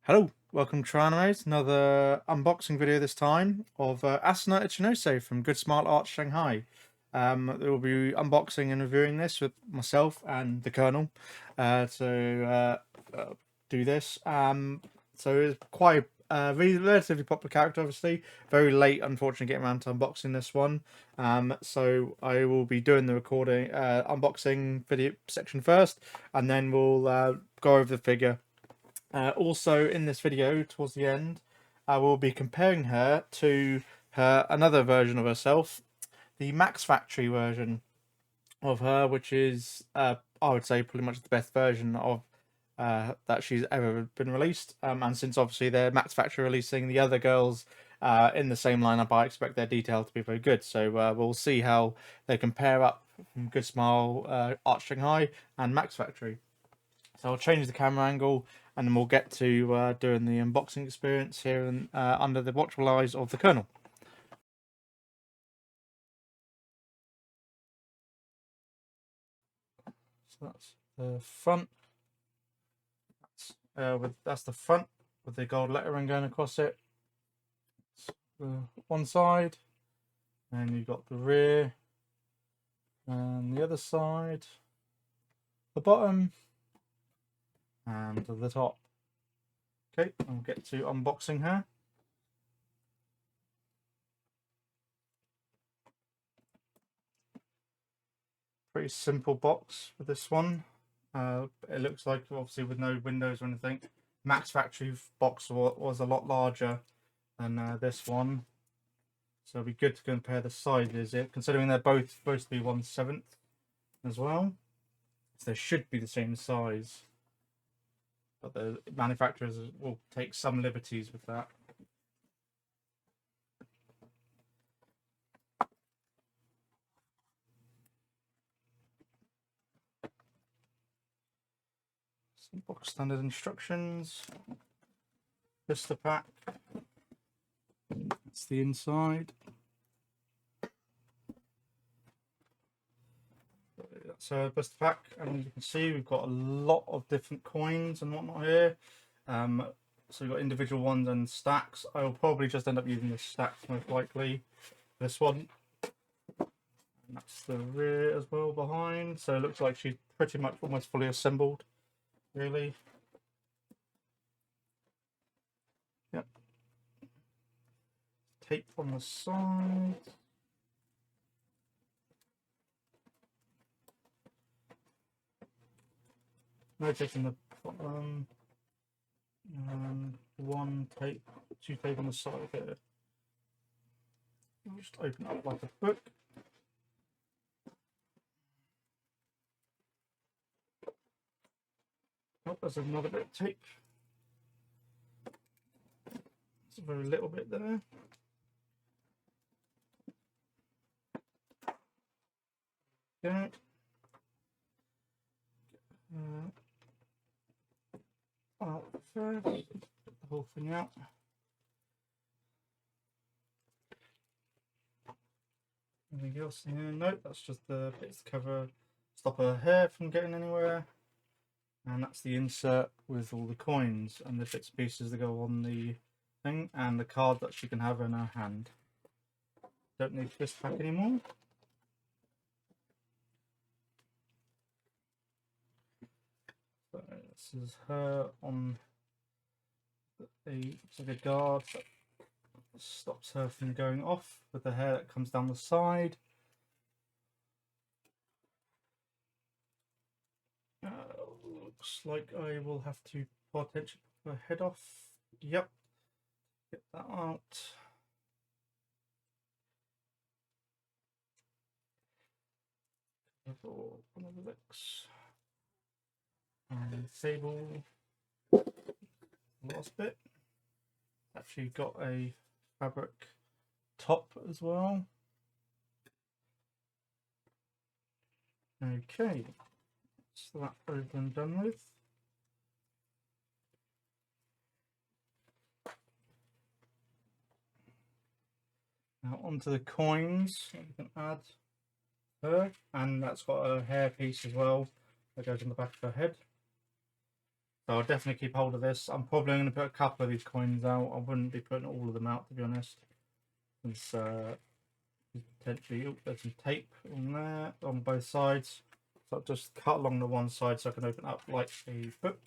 Hello, welcome to Ichinose. Another unboxing video this time of Asuna Ichinose from Good Smart Art Shanghai. We'll be unboxing and reviewing this with myself and the Colonel to do this. So it's quite really relatively popular character, obviously. Very late, unfortunately, getting around to unboxing this one. So I will be doing the recording, unboxing video section first, and then we'll go over the figure. Also, in this video, towards the end, I will be comparing her to another version of herself, the Max Factory version of her, which is, I would say, pretty much the best version of that she's ever been released. And since obviously they're Max Factory releasing the other girls in the same lineup, I expect their detail to be very good. So we'll see how they compare up from Good Smile, Art Shanghai, and Max Factory. So I'll change the camera angle and then we'll get to doing the unboxing experience here and under the watchful eyes of the Colonel. So that's the front. That's the front with the gold lettering going across it. That's the one side, and you've got the rear and the other side, the bottom, and the top. Okay, I'll get to unboxing her. Pretty simple box for this one. It looks like, obviously, with no windows or anything. Max Factory box was a lot larger than this one, so it'll be good to compare the sizes. Considering they're both supposed to be 1/7 as well, so they should be the same size. But the manufacturers will take some liberties with that. Some box standard instructions. Blister pack. That's the inside. That's a blister pack, and you can see we've got a lot of different coins and whatnot here. So we've got individual ones and stacks. I will probably just end up using the stacks most likely. This one. And that's the rear as well behind. So it looks like she's pretty much almost fully assembled, really. Yep. Tape on the side. No tape on the bottom. One tape, two tape on the side here. I'll just open it up like a book. Oh, there's another bit of tape. It's a very little bit there. Okay. First, put the whole thing out. Anything else in here? Nope, that's just the bits to cover, stop her hair from getting anywhere. And that's the insert with all the coins and the bits and pieces that go on the thing, and the card that she can have in her hand. Don't need this pack anymore. So this is her on a guard that stops her from going off, with the hair that comes down the side. Looks like I will have to potentially put her head off. Yep, get that out. For one of the legs. And sable. Last bit. Actually got a fabric top as well. Okay, so that's over and done with. Now onto the coins. You can add her, and that's got a hair piece as well that goes on the back of her head. So I'll definitely keep hold of this. I'm probably going to put a couple of these coins out. I wouldn't be putting all of them out, to be honest. It's potentially, there's some tape on there on both sides. So I'll just cut along the one side so I can open up like a book.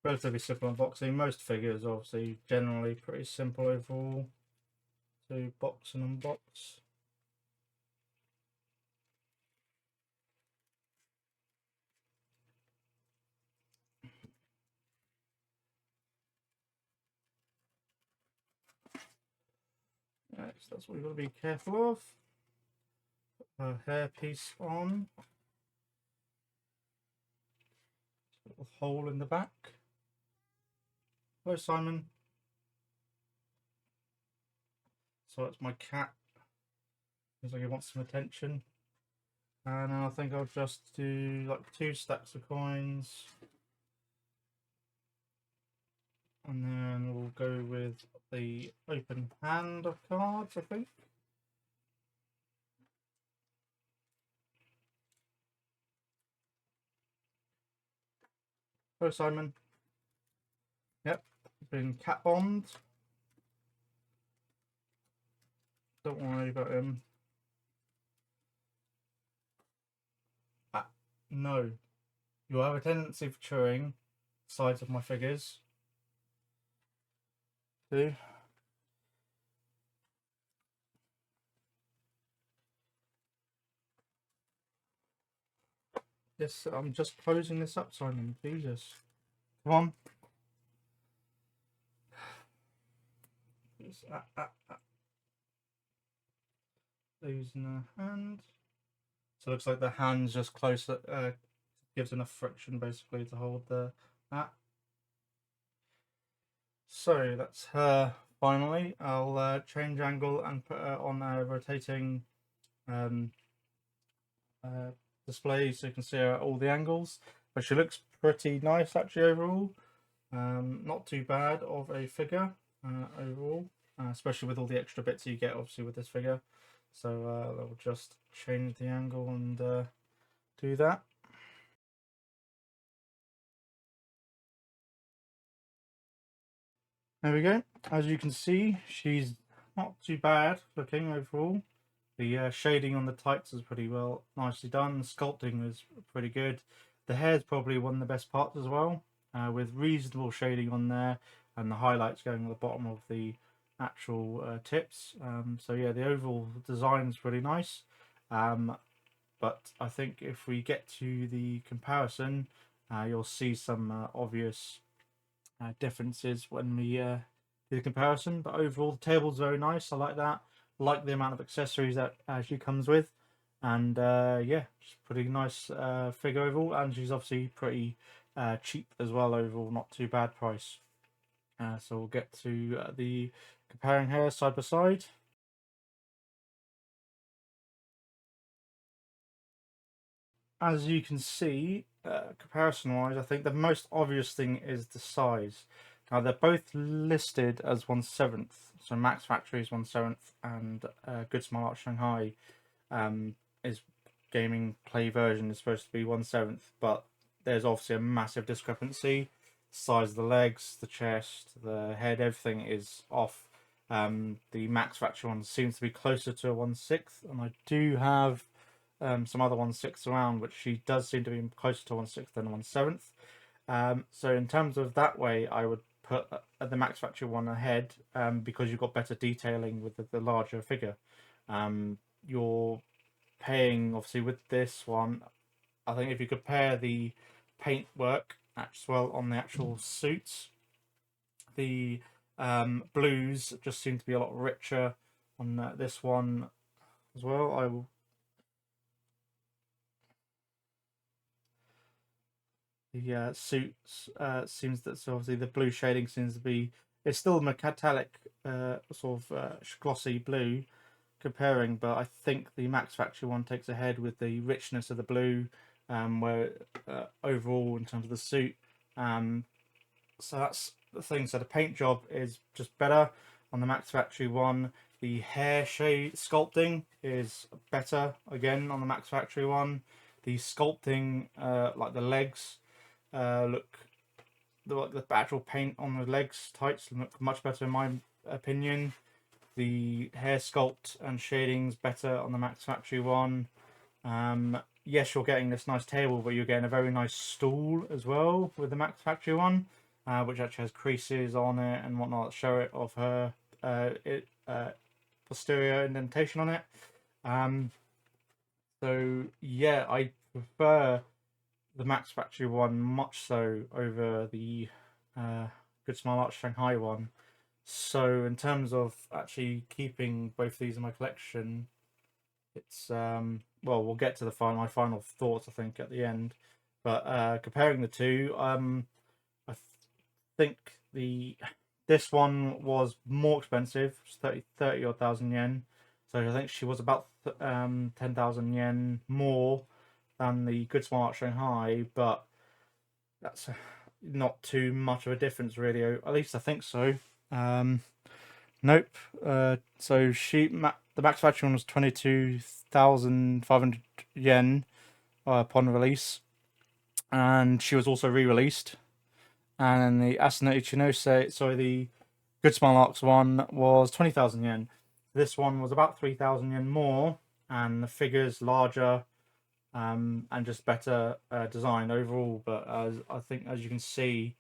Relatively simple unboxing. Most figures obviously generally pretty simple overall to box and unbox. Right, so that's what we've got to be careful of. Put her hair piece on. Little hole in the back. Hello, Simon. So it's my cat. Looks like he wants some attention. And I think I'll just do like 2 stacks of coins. And then we'll go with the open hand of cards, I think. Hello, Simon. Yep, been cat bombed. Don't worry about him. Ah, no. You have a tendency for chewing sides of my figures. Do. Yes, I'm just closing this up, Simon. Jesus. Come on. Just, losing the hand. So it looks like the hand's just close. Gives enough friction basically to hold the that. So that's her finally. I'll change angle and put her on a rotating display so you can see her at all the angles. But she looks pretty nice actually overall. Not too bad of a figure overall, especially with all the extra bits you get obviously with this figure. So I'll just change the angle and do that. There we go. As you can see, she's not too bad looking overall. The shading on the tights is pretty well, nicely done. The sculpting is pretty good. The hair is probably one of the best parts as well, with reasonable shading on there and the highlights going at the bottom of the actual tips. So yeah, the overall design is really nice. But I think if we get to the comparison, you'll see some obvious differences when we do the comparison. But overall, the table's very nice. I like that. I like the amount of accessories that she comes with, and yeah, she's pretty nice figure overall. And she's obviously pretty cheap as well overall. Not too bad price. So we'll get to the comparing her side by side. As you can see, comparison wise, I think the most obvious thing is the size. Now they're both listed as 1/7, so Max Factory is 1/7, and Good Smart Shanghai is gaming play version is supposed to be 1/7, but there's obviously a massive discrepancy. The size of the legs, the chest, the head, everything is off. The Max Factory one seems to be closer to a 1/6, and I do have some other 1/6 around, which she does seem to be closer to 1/6 than 1/7. So in terms of that way, I would put the Max Factory one ahead because you've got better detailing with the larger figure. You're paying obviously with this one. I think if you compare the paint work as well on the actual suits, the blues just seem to be a lot richer on this one as well. I will. The suits seems that so obviously the blue shading seems to be it's still metallic sort of glossy blue comparing, but I think the Max Factory one takes ahead with the richness of the blue, where overall in terms of the suit. So that's the thing. So the paint job is just better on the Max Factory one. The hair shade sculpting is better again on the Max Factory one. the sculpting, like the legs, look the actual paint on the legs tights look much better in my opinion. The hair sculpt and shading's better on the Max Factory one. Yes, you're getting this nice table, but you're getting a very nice stool as well with the Max Factory one, which actually has creases on it and whatnot, show it of her posterior indentation on it. So yeah, I prefer the Max Factory one much so over the Good Smile Art Shanghai one. So in terms of actually keeping both these in my collection, it's well, we'll get to my final thoughts I think at the end. But comparing the two, I think this one was more expensive, 30 odd thousand yen. So I think she was about 10,000 yen more than the Good Smile Art Shanghai, but that's not too much of a difference really. At least I think so. Nope. So the Max Factory one was 22,500 yen upon release, and she was also re-released. And then the Asuna Ichinose, sorry, the Good Smile Arcs one was 20,000 yen. This one was about 3,000 yen more, and the figures larger, and just better design overall. But I think, as you can see,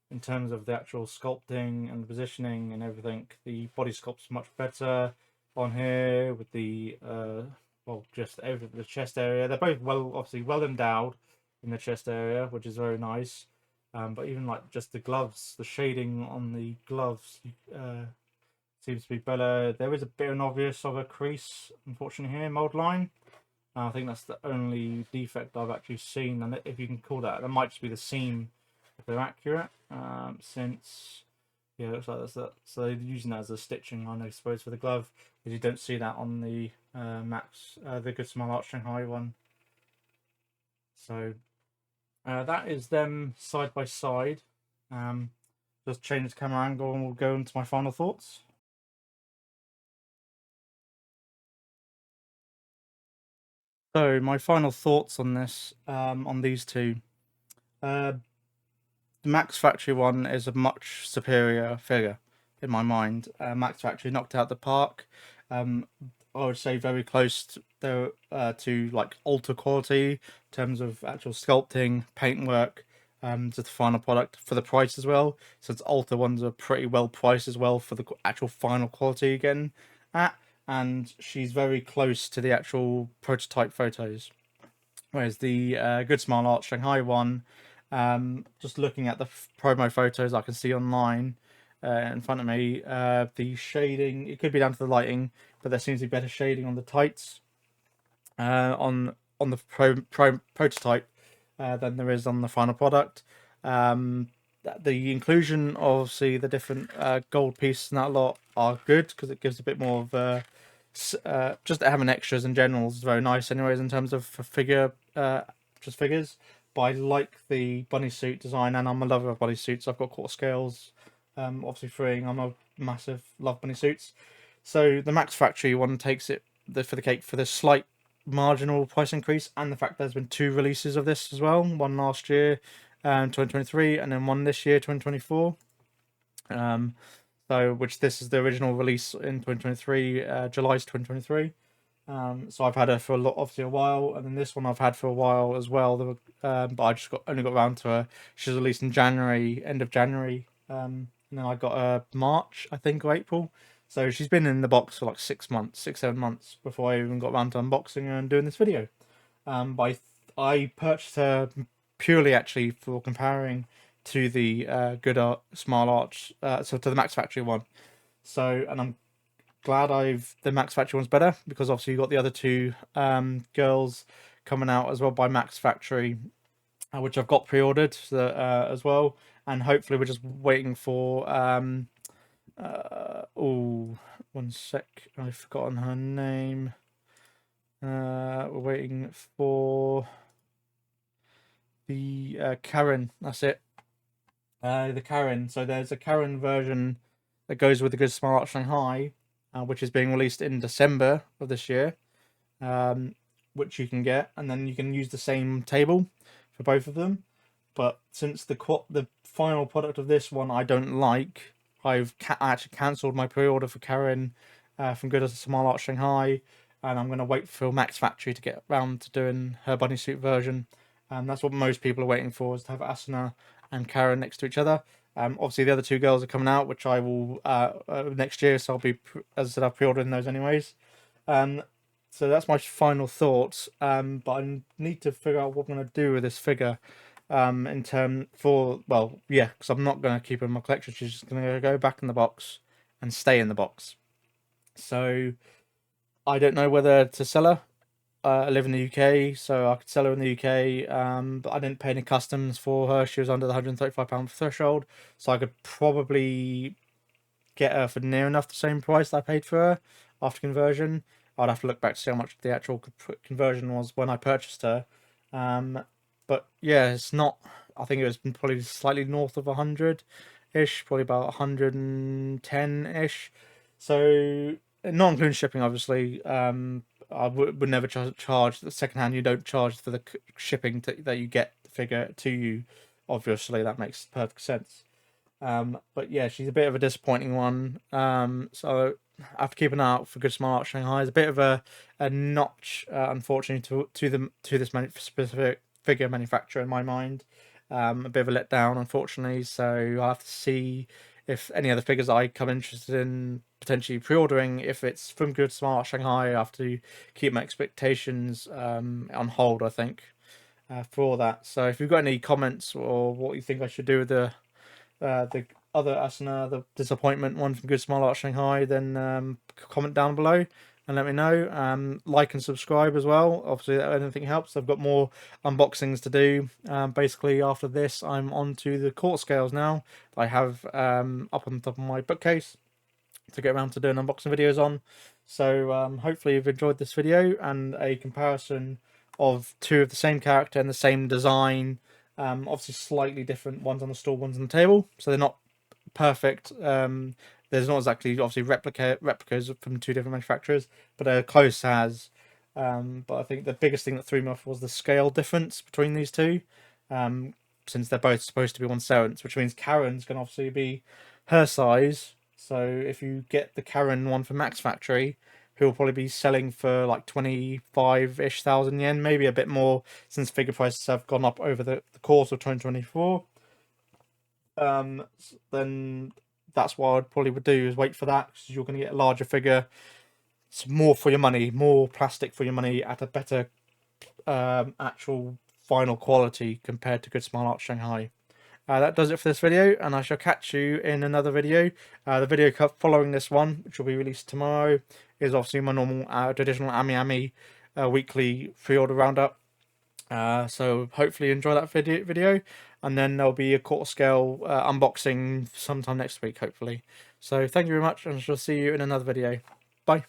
in terms of the actual sculpting and positioning and everything, the body sculpt's much better on here with the well, just over the chest area. They're both obviously well endowed in the chest area, which is very nice. But even like just the gloves, the shading on the gloves seems to be better. There is a bit of obvious of a crease, unfortunately, here, mold line. I think that's the only defect I've actually seen, and if you can call that might just be the seam if they're accurate. Since yeah, it looks like that's that. So they're using that as a stitching line, I suppose, for the glove, because you don't see that on the the Good Smile Art Shanghai one. So that is them side by side. Just change the camera angle and we'll go into my final thoughts. So my final thoughts on this, on these two. The Max Factory one is a much superior figure in my mind. Max Factory knocked out the park. I would say very close to like Ultra quality in terms of actual sculpting, paintwork, to the final product for the price as well. Since Ultra ones are pretty well priced as well for the actual final quality you're getting at, and she's very close to the actual prototype photos. Whereas the Good Smile Art Shanghai one, just looking at the promo photos I can see online in front of me, the shading, it could be down to the lighting, but there seems to be better shading on the tights on the prototype than there is on the final product. The inclusion of the different gold pieces and that lot are good because it gives a bit more of just having extras in general is very nice anyways in terms of figures. But I like the bunny suit design, and I'm a lover of bunny suits. I've got quarter scales, obviously freeing. I'm a massive love bunny suits. So the Max Factory one takes it for the cake for the slight marginal price increase, and the fact there's been two releases of this as well. One last year, 2023, and then one this year, 2024. So which this is the original release in 2023, July 2023. So I've had her for obviously a while, and then this one I've had for a while as well. But I just only got around to her. She was released in January, end of January. And then I got her March, I think, or April. So she's been in the box for like 6 months, 7 months before I even got around to unboxing her and doing this video. But I purchased her purely actually for comparing to the Good Art Smile Arch, so to the Max Factory one. So, and I'm glad the Max Factory one's better, because obviously you got the other two girls coming out as well by Max Factory, which I've got pre-ordered as well, and hopefully we're just waiting for oh, one sec, I've forgotten her name. We're waiting for the Karen, that's it. The Karen. So there's a Karen version that goes with the Good Smile Art Shanghai, which is being released in December of this year. which you can get, and then you can use the same table for both of them. But since the final product of this one I don't like, I've actually cancelled my pre-order for Karen from Good Small Art Shanghai, and I'm going to wait for Max Factory to get around to doing her bunny suit version. And that's what most people are waiting for, is to have Asuna and Karen next to each other. Obviously, the other two girls are coming out, which I will next year, so I'll be, as I said, I've pre-ordered those anyways. So that's my final thoughts. But I need to figure out what I'm going to do with this figure. In term for, well, yeah, because I'm not going to keep her in my collection. She's just going to go back in the box and stay in the box. So I don't know whether to sell her. I live in the UK, so I could sell her in the UK, but I didn't pay any customs for her. She was under the £135 threshold, so I could probably get her for near enough the same price that I paid for her after conversion. I'd have to look back to see how much the actual conversion was when I purchased her. But yeah, it's not. I think it was probably slightly north of 100-ish, probably about 110-ish. So not including shipping, obviously. I would never charge the second hand. You don't charge for the shipping that you get the figure to you. Obviously, that makes perfect sense. But yeah, she's a bit of a disappointing one. So I have to keep an eye out for Good Smart Art Shanghai. It's a bit of a notch, unfortunately, to this specific figure manufacturer in my mind. A bit of a letdown, unfortunately. So I have to see if any other figures I come interested in potentially pre-ordering, if it's from Good Smart Art Shanghai, I have to keep my expectations on hold, I think, for that. So if you've got any comments or what you think I should do with the other Asuna, the disappointment one from Good Smile Art Shanghai, then comment down below and let me know. Like and subscribe as well. Obviously, anything helps. I've got more unboxings to do. Basically, after this, I'm on to the court scales now. I have up on the top of my bookcase to get around to doing unboxing videos on. So hopefully you've enjoyed this video and a comparison of two of the same character and the same design. Obviously slightly different, ones on the store, ones on the table, so they're not perfect. There's not exactly obviously replicas from two different manufacturers, but they're close as. But I think the biggest thing that threw me off was the scale difference between these two, since they're both supposed to be 1/7, which means Karen's can obviously be her size. So if you get the Karen one from Max Factory, who will probably be selling for like 25-ish thousand yen, maybe a bit more, since figure prices have gone up over the course of 2024. Then that's what I probably would do, is wait for that, because you're going to get a larger figure. It's more for your money, more plastic for your money, at a better actual final quality compared to Good Smile Art Shanghai. That does it for this video, and I shall catch you in another video. The video following this one, which will be released tomorrow, is obviously my normal traditional Ami weekly pre-order roundup. So hopefully you enjoy that video, and then there'll be a quarter scale unboxing sometime next week, hopefully. So thank you very much, and I shall see you in another video. Bye.